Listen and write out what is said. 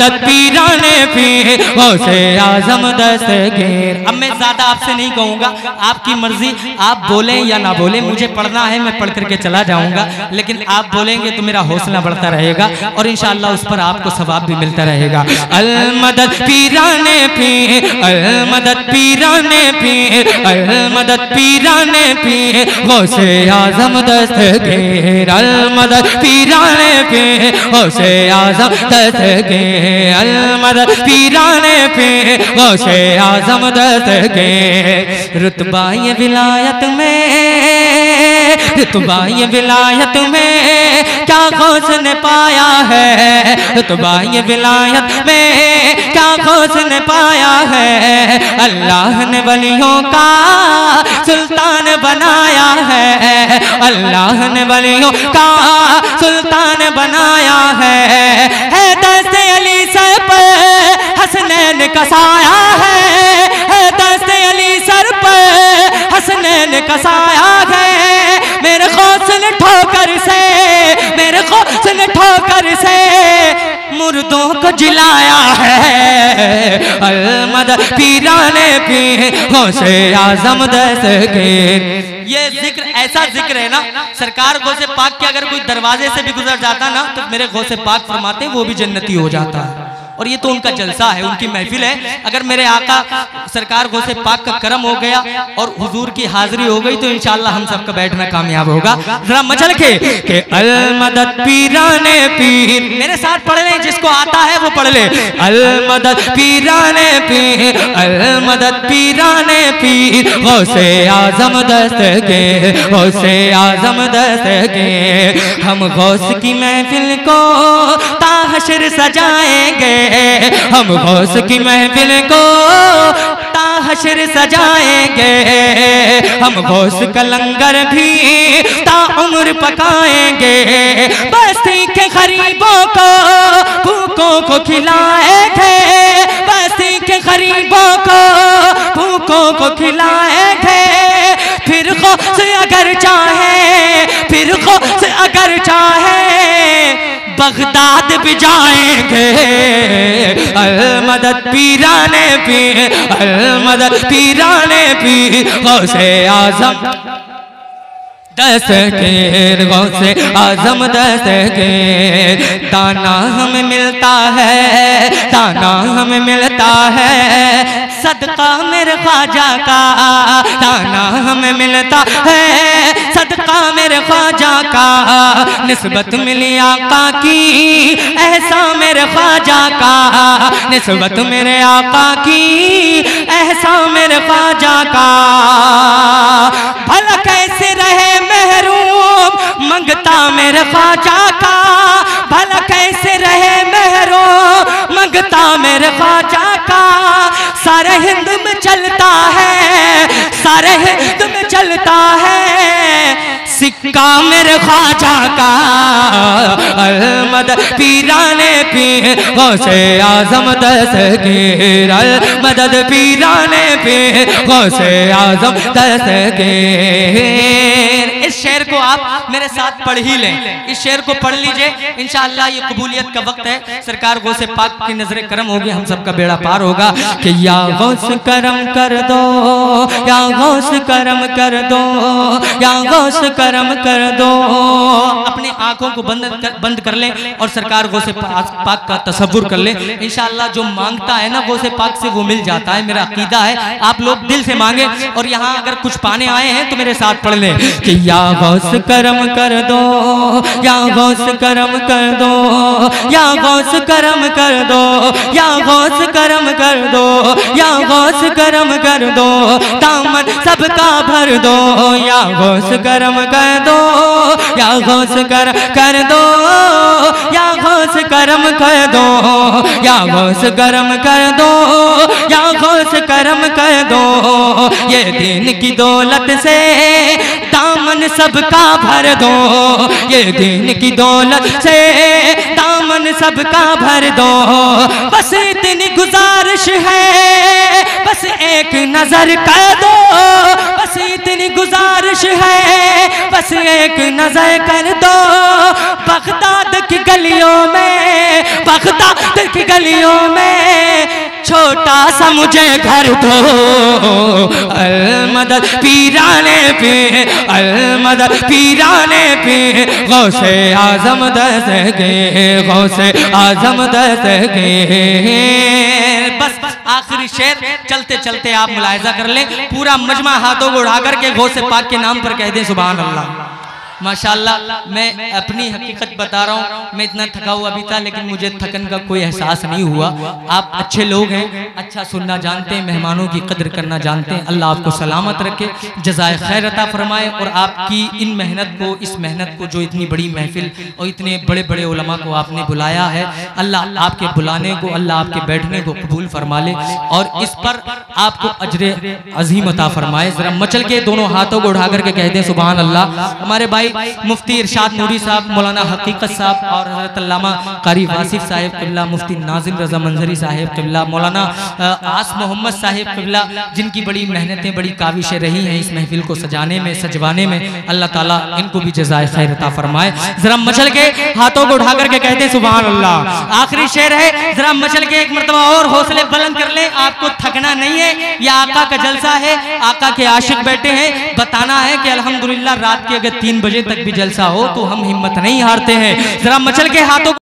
मदद पीराने पीर गौसे आजम दस्तगीर। अब मैं ज्यादा आपसे नहीं कहूँगा, आपकी मर्जी, आप बोलें या ना बोलें, मुझे पढ़ना है, मैं पढ़ करके चला जाऊँगा, लेकिन आप बोलेंगे तो मेरा हौसला बढ़ता रहेगा और इंशाअल्लाह उस पर आपको सवाब भी मिलता रहेगा। अल मदद पीराने पीर, अल मदद पीराने पीर, अल मदद पीराने पीर गौसे आजम दस्तगीर। अल मदद पीराने पीर गौसे आजम दस्तगीर। अल मदद पीराने पीर गौसे आजम दस्तगीर। रुतबा ये विलायत में, रुतबा ये विलायत में क्या गौस ने पाया है, रुतबा ये विलायत में क्या गौस ने पाया है। अल्लाह ने वलियों का सुल्तान बनाया है, अल्लाह ने वलियों का सुल्तान बनाया है दस्ते अली सर पर हसनैन कसाया है दस्ते अली सर पर हसनैन कसाया है। मेरे गौस ने ठोकर से, मेरे गौस ने ठोकर से मुर्दों को जिलाया है। अल मदद पीराने पीर गौसे आजम दस्तगीर। ये जिक्र ऐसा जिक्र है ना, सरकार गौसे पाक के अगर कोई दरवाजे से भी गुजर जाता ना तो मेरे गौसे पाक फरमाते वो भी जन्नती हो जाता है। और ये तो उनका जलसा है, उनकी महफिल है। अगर मेरे आका सरकार गौसे पाक का करम हो गया और हुजूर की हाजिरी हो गई तो इंशाअल्लाह हम सबका बैठना कामयाब होगा। जरा मचल के अल मदद पीराने पीर, मेरे साथ पढ़ लें, जिसको आता है वो पढ़ ले। अल मदद पीराने पीर, अल मदद पीराने पीर गौसे आजम दस्तगीर, गौसे आजम दस्तगीर। हम गौस की महफिल को ताहशर सजाएंगे, हम गौस की महफिल को ताहशर सजाएंगे। हम गौस का लंगर भी ताउम्र पकाएंगे, बस्ती के गरीबों को भूखों को खिलाएंगे, बस्ती के गरीबों को भूखों को खिलाएंगे। फिर गौस अगर चाहे, फिर गौस अगर चाहे बगदाद भी जाएंगे। अल मदद पीराने पीर, अल मदद पीराने पीर गौसे आजम दस्तगीर, गौसे आजम दस्तगीर। दाना हमें मिलता है, दाना हमें मिलता है सदका मेरे ख्वाजा का, दाना हमें मिलता है सदका मेरे ख्वाजा का। निस्बत मिली आका की ऐसा मेरे ख्वाजा का, निस्बत मेरे आका की ऐसा मेरे ख्वाजा का। भला कैसे रहे महरूम मंगता मेरे ख्वाजा का, भला कैसे रहे महरूम मंगता मेरे ख्वाजा का। सारे हिंद में चलता है, सारे हिंद में चलता है सिक्का मेरे ख्वाजा का। अल मदद पीराने पीर गौसे आजम दस्तगीर, अल मदद पीराने पीर गौसे आजम दस्तगीर। इस शेर को आप मेरे साथ पढ़ ही लें, इस शेर को पढ़ लीजिए, इंशाअल्लाह ये कबूलियत का वक्त है। सरकार गौसे पाक की नजर करम होगी, हम सबका बेड़ा पार होगा। कि या गौस करम कर दो, या गौस करम कर दो, या गौस करम कर दो। अपनी आंखों को बंद कर लें और सरकार गौसे पाक का तसव्वुर कर लें। इंशाअल्लाह जो मांगता है ना गौसे पाक से वो मिल जाता है, मेरा अकीदा है। आप लोग दिल से मांगे और यहाँ अगर कुछ पाने आए हैं तो मेरे साथ पढ़ लें कि या गौस करम कर दो, या गौस करम कर दो, या गौस करम कर दो, या गौस करम कर दो, या गौस करम कर दो। दामन सबका भर दो, या गौस करम कर दो, या गौस कर दो, या गौस करम कर दो, या गौस करम कर दो, या गौस करम कर दो। ये दीन की दौलत से दामन सबका भर दो, ये दीन की दौलत से दामन दामन सबका भर दो, बस इतनी गुजारिश है, बस एक नजर कर दो, बस इतनी गुजारिश है, बस एक नजर कर दो। बगदाद की गलियों में, बगदाद की गलियों में छोटा सा मुझे घर दो। अलमदद पीराने पे, अलमदद पीराने पे, गौसे आजम दस्तगीर, गौसे आजम दस्तगीर। बस आखिरी शेर चलते चलते आप मुलाहिजा कर लें, पूरा मजमा हाथों को उठा करके गौसे पाक के नाम पर कह दें सुभान अल्लाह। माशाअल्लाह। मैं अपनी हकीकत बता रहा हूँ, मैं इतना थका हुआ भी था लेकिन मुझे थकन का कोई एहसास नहीं हुआ। आप अच्छे लोग हैं, अच्छा सुनना जानते हैं, मेहमानों की कदर करना जानते हैं। अल्लाह आपको सलामत रखे, जज़ाए खैर अता फरमाए। और आपकी इन मेहनत को, इस मेहनत को, जो इतनी बड़ी महफिल और इतने बड़े बड़े उलमा को आपने बुलाया है, अल्लाह आपके बुलाने को, अल्लाह आपके बैठने को कबूल फरमा ले और इस पर आपको अजर अजीम अता फरमाए। जरा मचल के दोनों हाथों को उठा करके कह दें सुभान अल्लाह। हमारे भाई मुफ्ती इरशाद नूरी साहब, मौलाना हकीकत साहब और हज़रत अल्लामा कारी वासिफ साहिब क़िबला, मुफ्ती नाज़िम रज़ा मंजरी साहिब क़िबला, मौलाना आस मोहम्मद साहिब क़िबला, जिनकी बड़ी मेहनतें, बड़ी काविशें रही हैं इस महफिल को सजाने में, सजवाने में, अल्लाह ताला इनको भी जज़ाए खैर अता फरमाए। जरा मचल के हाथों को उठा करके कहते हैं सुभान अल्लाह। आखिरी शेर है, जरा मचल के एक मरतबा और हौसले बुलंद कर ले, आपको थकना नहीं है, यह आका का जलसा है, आका के आशिक बैठे हैं। बताना है कि अल्हम्दुलिल्लाह रात के अगर 3 बजे तक भी जलसा हो तो हम हिम्मत नहीं हारते हैं। जरा मचल के हाथों